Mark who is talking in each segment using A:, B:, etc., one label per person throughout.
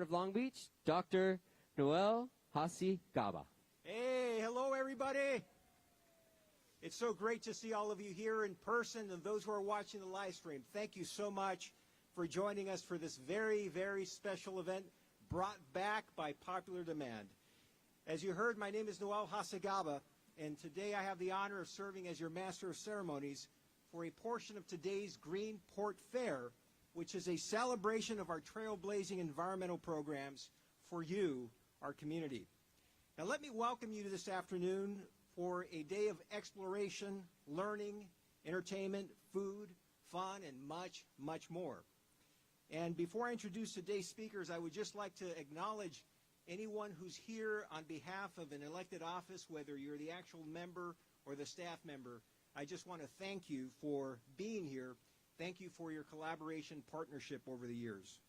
A: of Long Beach, Dr. Noel Hasegawa.
B: Hey, hello everybody. It's so great to see all of you here in person and those who are watching the live stream. Thank you so much for joining us for this very, very special event brought back by popular demand. As you heard, my name is Noel Hasegawa, and today I have the honor of serving as your Master of Ceremonies for a portion of today's Greenport Fair, which is a celebration of our trailblazing environmental programs for you, our community. Now let me welcome you to this afternoon for a day of exploration, learning, entertainment, food, fun, and much, much more. And before I introduce today's speakers, I would just like to acknowledge anyone who's here on behalf of an elected office, whether you're the actual member or the staff member. I just want to thank you for being here. Thank you for your collaboration, partnership over the years.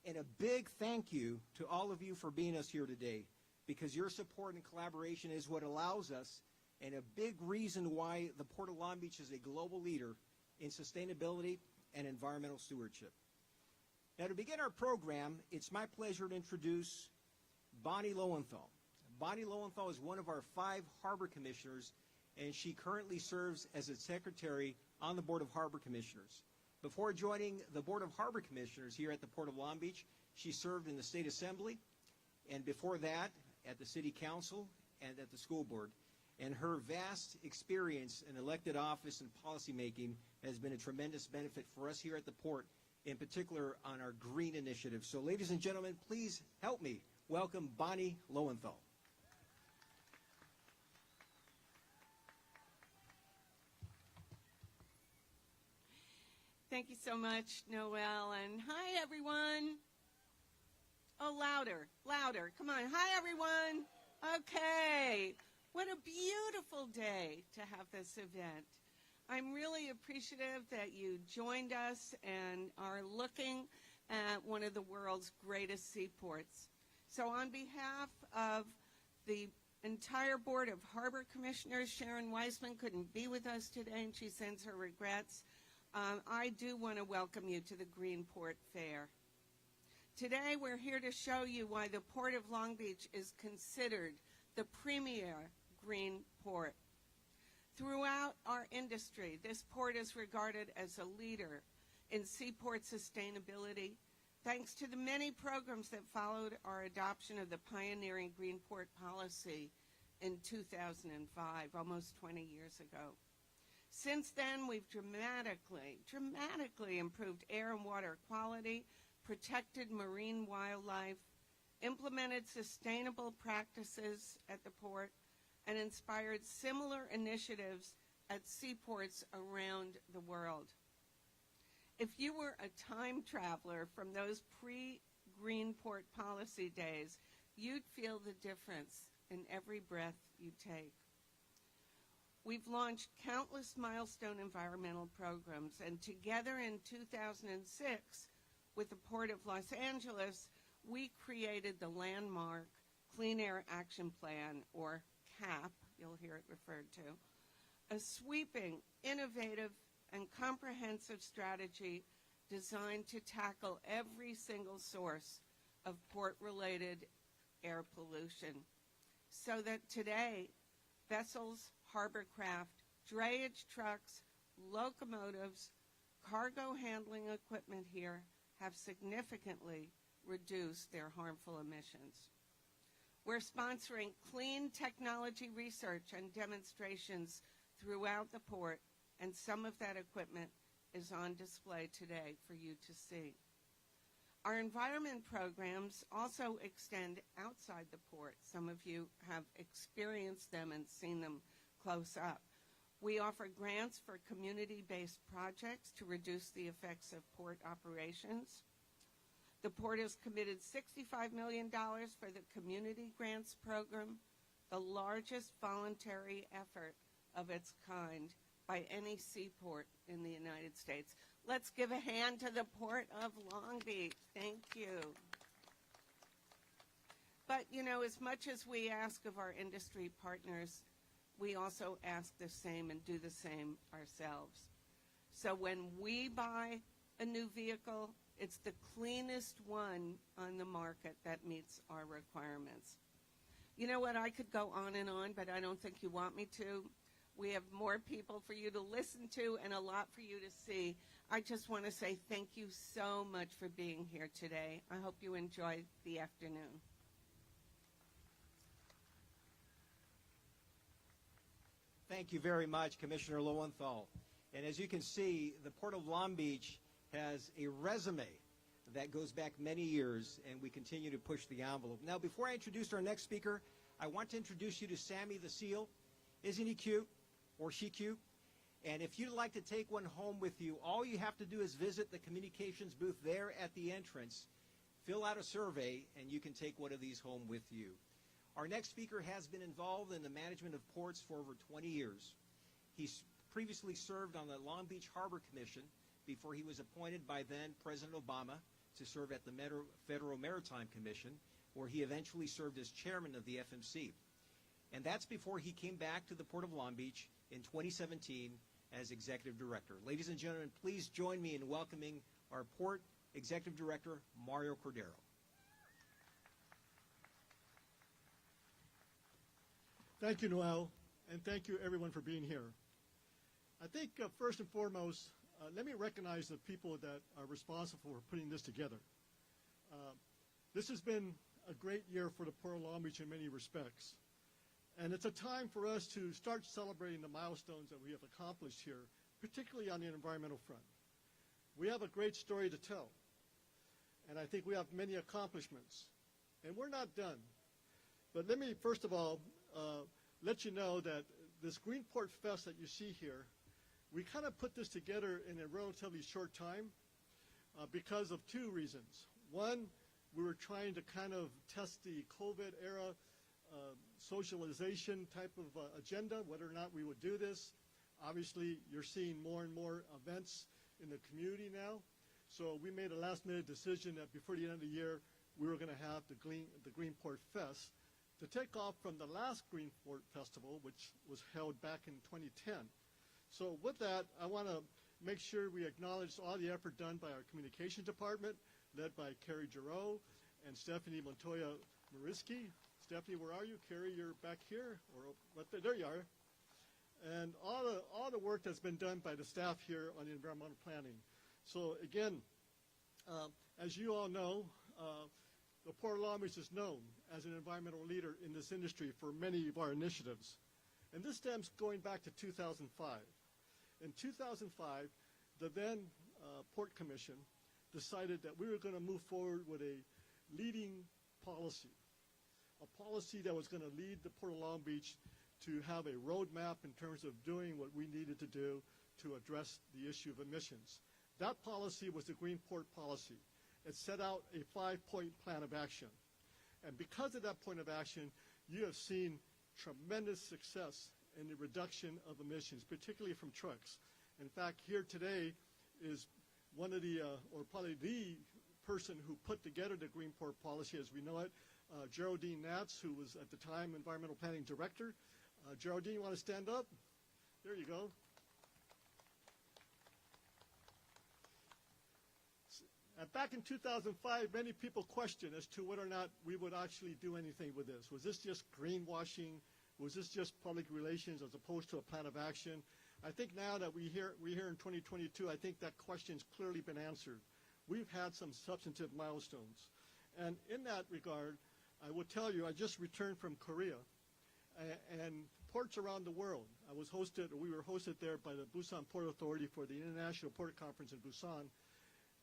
B: And a big thank you to all of you for being us here today, because your support and collaboration is what allows us, and a big reason why the Port of Long Beach is a global leader in sustainability and environmental stewardship. Now, to begin our program, it's my pleasure to introduce Bonnie Lowenthal. Bonnie Lowenthal is one of our 5 harbor commissioners, and she currently serves as a secretary on the Board of Harbor Commissioners. Before joining the Board of Harbor Commissioners here at the Port of Long Beach, she served in the State Assembly, and before that, at the City Council and at the School Board. And her vast experience in elected office and policymaking has been a tremendous benefit for us here at the Port, in particular on our green initiative. So ladies and gentlemen, please help me welcome Bonnie Lowenthal.
C: Thank you so much, Noel, and hi, everyone. Oh, louder, louder. Come on. Hi, everyone. Okay. What a beautiful day to have this event. I'm really appreciative that you joined us and are looking at one of the world's greatest seaports. So on behalf of the entire Board of Harbor Commissioners, Sharon Weissman couldn't be with us today, and she sends her regrets. I do want to welcome you to the Greenport Fair. Today, we're here to show you why the Port of Long Beach is considered the premier green port. Throughout our industry, this port is regarded as a leader in seaport sustainability, thanks to the many programs that followed our adoption of the pioneering Greenport policy in 2005, almost 20 years ago. Since then, we've dramatically improved air and water quality, protected marine wildlife, implemented sustainable practices at the port, and inspired similar initiatives at seaports around the world. If you were a time traveler from those pre-Greenport policy days, you'd feel the difference in every breath you take. We've launched countless milestone environmental programs, and together in 2006, with the Port of Los Angeles, we created the landmark Clean Air Action Plan, or CAP, you'll hear it referred to, a sweeping, innovative, and comprehensive strategy designed to tackle every single source of port-related air pollution, so that today, vessels, harbor craft, drayage trucks, locomotives, cargo handling equipment here have significantly reduced their harmful emissions. We're sponsoring clean technology research and demonstrations throughout the port, and some of that equipment is on display today for you to see. Our environment programs also extend outside the port. Some of you have experienced them and seen them close up. We offer grants for community-based projects to reduce the effects of port operations. The port has committed $65 million for the Community Grants Program, the largest voluntary effort of its kind by any seaport in the United States. Let's give a hand to the Port of Long Beach. Thank you. But, you know, as much as we ask of our industry partners, we also ask the same and do the same ourselves. So when we buy a new vehicle, It's the cleanest one on the market that meets our requirements. You know what? I could go on and on, but I don't think you want me to. We have more people for you to listen to and a lot for you to see. I just want to say thank you so much for being here today. I hope you enjoyed the afternoon.
B: Thank you very much, Commissioner Lowenthal. And as you can see, the Port of Long Beach has a resume that goes back many years, and we continue to push the envelope. Now, before I introduce our next speaker, I want to introduce you to Sammy the Seal. Isn't he cute? Or she cute? And if you'd like to take one home with you, all you have to do is visit the communications booth there at the entrance, fill out a survey, and you can take one of these home with you. Our next speaker has been involved in the management of ports for over 20 years. He's previously served on the Long Beach Harbor Commission before he was appointed by then President Obama to serve at the Federal Maritime Commission, where he eventually served as chairman of the FMC. And that's before he came back to the Port of Long Beach in 2017 as executive director. Ladies and gentlemen, please join me in welcoming our Port Executive Director, Mario Cordero.
D: Thank you, Noel, and thank you everyone for being here. I think first and foremost, let me recognize the people that are responsible for putting this together. This has been a great year for the Port of Long Beach in many respects. And it's a time for us to start celebrating the milestones that we have accomplished here, particularly on the environmental front. We have a great story to tell, and I think we have many accomplishments. And we're not done. But let me, first of all, let you know that this Greenport Fest that you see here, we kind of put this together in a relatively short time because of two reasons. One, we were trying to kind of test the COVID era socialization type of agenda, whether or not we would do this. Obviously, you're seeing more and more events in the community now. So we made a last-minute decision that before the end of the year, we were going to have the Greenport Fest to take off from the last Greenport Festival, which was held back in 2010. So with that, I want to make sure we acknowledge all the effort done by our communications department, led by Carrie Giroux and Stephanie Montoya Mariski. Stephanie, where are you? Carrie, you're back here? Or there you are. And all the work that's been done by the staff here on the environmental planning. So again, as you all know, the Port of Long Beach is known as an environmental leader in this industry for many of our initiatives. And this stems going back to 2005. In 2005, the then Port Commission decided that we were going to move forward with a leading policy, a policy that was going to lead the Port of Long Beach to have a roadmap in terms of doing what we needed to do to address the issue of emissions. That policy was the Greenport policy. It set out a 5-point plan of action. And because of that point of action, you have seen tremendous success in the reduction of emissions, particularly from trucks. In fact, here today is one of the, or probably the person who put together the Greenport policy as we know it, Geraldine Natz, who was at the time Environmental Planning Director. Geraldine, you want to stand up? There you go. Back in 2005, many people questioned as to whether or not we would actually do anything with this. Was this just greenwashing? Was this just public relations as opposed to a plan of action? I think now that we're here in 2022, I think that question's clearly been answered. We've had some substantive milestones. And in that regard, I will tell you, I just returned from Korea and ports around the world. We were hosted there by the Busan Port Authority for the International Port Conference in Busan.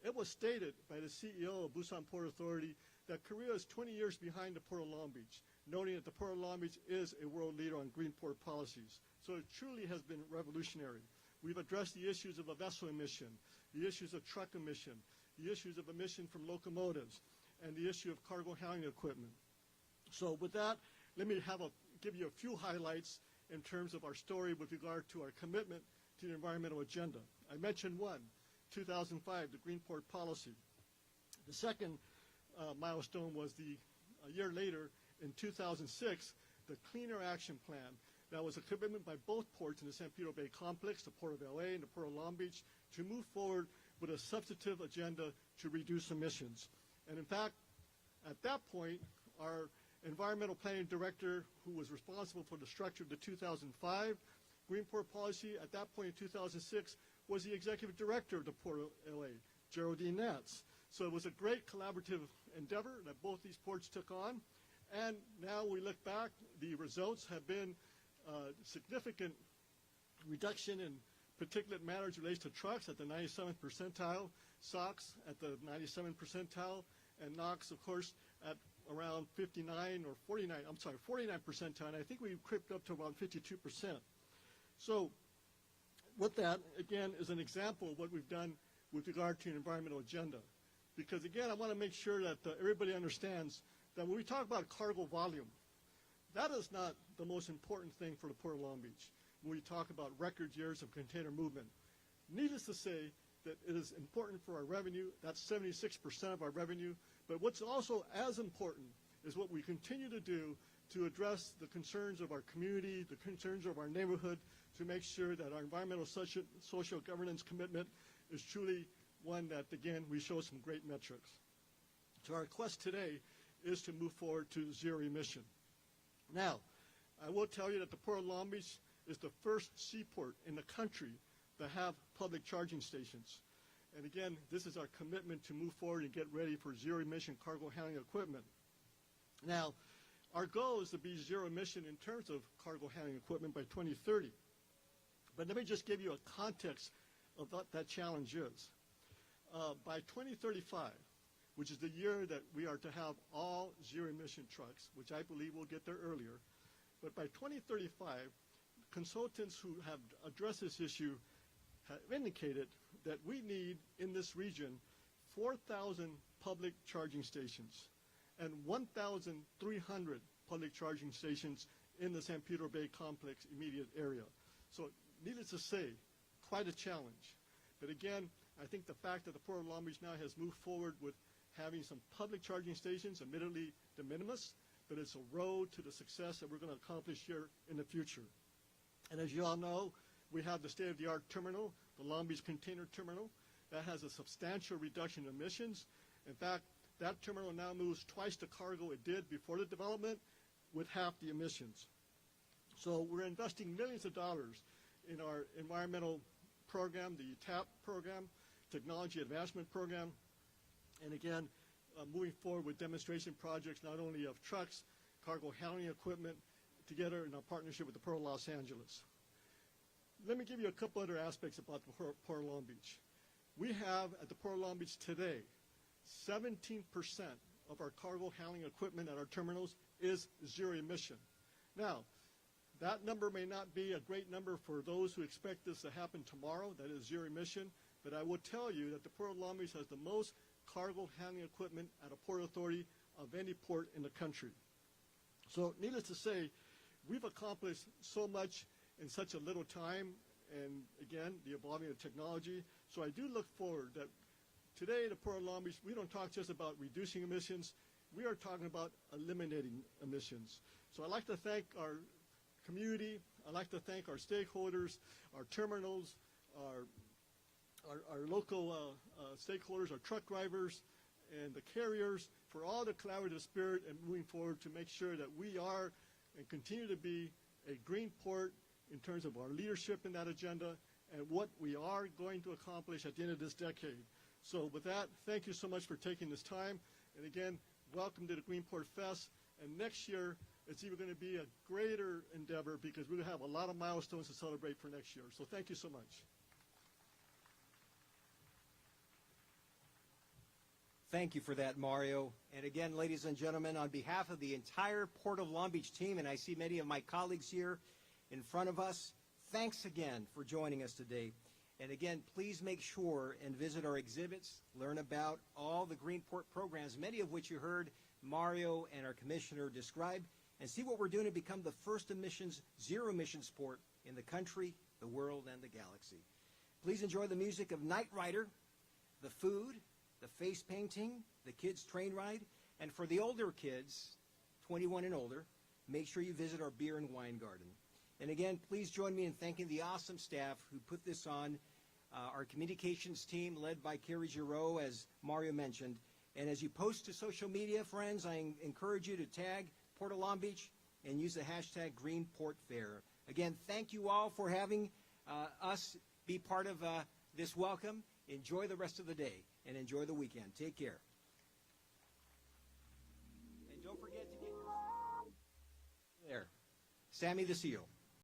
D: It was stated by the CEO of Busan Port Authority that Korea is 20 years behind the Port of Long Beach, noting that the Port of Long Beach is a world leader on green port policies. So it truly has been revolutionary. We've addressed the issues of a vessel emission, the issues of truck emission, the issues of emission from locomotives, and the issue of cargo handling equipment. So with that, let me give you a few highlights in terms of our story with regard to our commitment to the environmental agenda. I mentioned one, 2005, the Greenport policy. The second milestone was a year later, in 2006, the Cleaner Action Plan. That was a commitment by both ports in the San Pedro Bay Complex, the Port of LA and the Port of Long Beach, to move forward with a substantive agenda to reduce emissions. And in fact, at that point, our environmental planning director, who was responsible for the structure of the 2005 Greenport policy, at that point in 2006, was the executive director of the Port of LA, Geraldine Nance. So it was a great collaborative endeavor that both these ports took on. And now we look back, the results have been significant reduction in particulate matter as relates to trucks at the 97th percentile, SOx at the 97th percentile, and NOx, of course, at around 49 percentile. And I think we crept up to around 52%. So with that, again, is an example of what we've done with regard to an environmental agenda. Because again, I want to make sure that everybody understands that when we talk about cargo volume, that is not the most important thing for the Port of Long Beach when we talk about record years of container movement. Needless to say that it is important for our revenue. That's 76% of our revenue. But what's also as important is what we continue to do to address the concerns of our community, the concerns of our neighborhood, to make sure that our environmental social governance commitment is truly one that, again, we show some great metrics. So our quest today is to move forward to zero emission. Now, I will tell you that the Port of Long Beach is the first seaport in the country to have public charging stations. And again, this is our commitment to move forward and get ready for zero emission cargo handling equipment. Now, our goal is to be zero emission in terms of cargo handling equipment by 2030. But let me just give you a context of what that challenge is. By 2035, which is the year that we are to have all zero emission trucks, which I believe we'll get there earlier, but by 2035, consultants who have addressed this issue have indicated that we need in this region 4,000 public charging stations and 1,300 public charging stations in the San Pedro Bay complex immediate area. So needless to say, quite a challenge. But again, I think the fact that the Port of Long Beach now has moved forward with having some public charging stations, admittedly de minimis, but it's a road to the success that we're going to accomplish here in the future. And as you all know, we have the state-of-the-art terminal, the Long Beach Container Terminal, that has a substantial reduction in emissions. In fact, that terminal now moves twice the cargo it did before the development with half the emissions. So we're investing millions of dollars in our environmental program, the TAP program, Technology Advancement Program, and again, moving forward with demonstration projects not only of trucks, cargo handling equipment, together in our partnership with the Port of Los Angeles. Let me give you a couple other aspects about the Port of Long Beach. We have at the Port of Long Beach today, 17% of our cargo handling equipment at our terminals is zero emission. Now, that number may not be a great number for those who expect this to happen tomorrow, that is zero emission, but I will tell you that the Port of Long Beach has the most cargo handling equipment at a port authority of any port in the country. So needless to say, we've accomplished so much in such a little time, and again, the evolving of technology. So I do look forward that today at the Port of Long Beach, we don't talk just about reducing emissions, we are talking about eliminating emissions. So I'd like to thank our community, I'd like to thank our stakeholders, our terminals, our local stakeholders, our truck drivers, and the carriers for all the collaborative spirit and moving forward to make sure that we are and continue to be a green port in terms of our leadership in that agenda and what we are going to accomplish at the end of this decade. So with that, thank you so much for taking this time. And again, welcome to the Greenport Fest. And next year, it's even going to be a greater endeavor because we're going to have a lot of milestones to celebrate for next year. So thank you so much.
B: Thank you for that, Mario. And again, ladies and gentlemen, on behalf of the entire Port of Long Beach team, and I see many of my colleagues here in front of us, thanks again for joining us today. And again, please make sure and visit our exhibits, learn about all the Greenport programs, many of which you heard Mario and our commissioner describe, and see what we're doing to become the first zero emissions port in the country, the world, and the galaxy. Please enjoy the music of Night Rider, the food, the face painting, the kids' train ride, and for the older kids, 21 and older, make sure you visit our beer and wine garden. And again, please join me in thanking the awesome staff who put this on our communications team led by Carrie Giroux, as Mario mentioned. And as you post to social media, friends, I encourage you to tag Port of Long Beach and use the hashtag GreenPortFair. Again, thank you all for having us be part of this welcome. Enjoy the rest of the day and enjoy the weekend. Take care. And don't forget to get there. Sammy the Seal.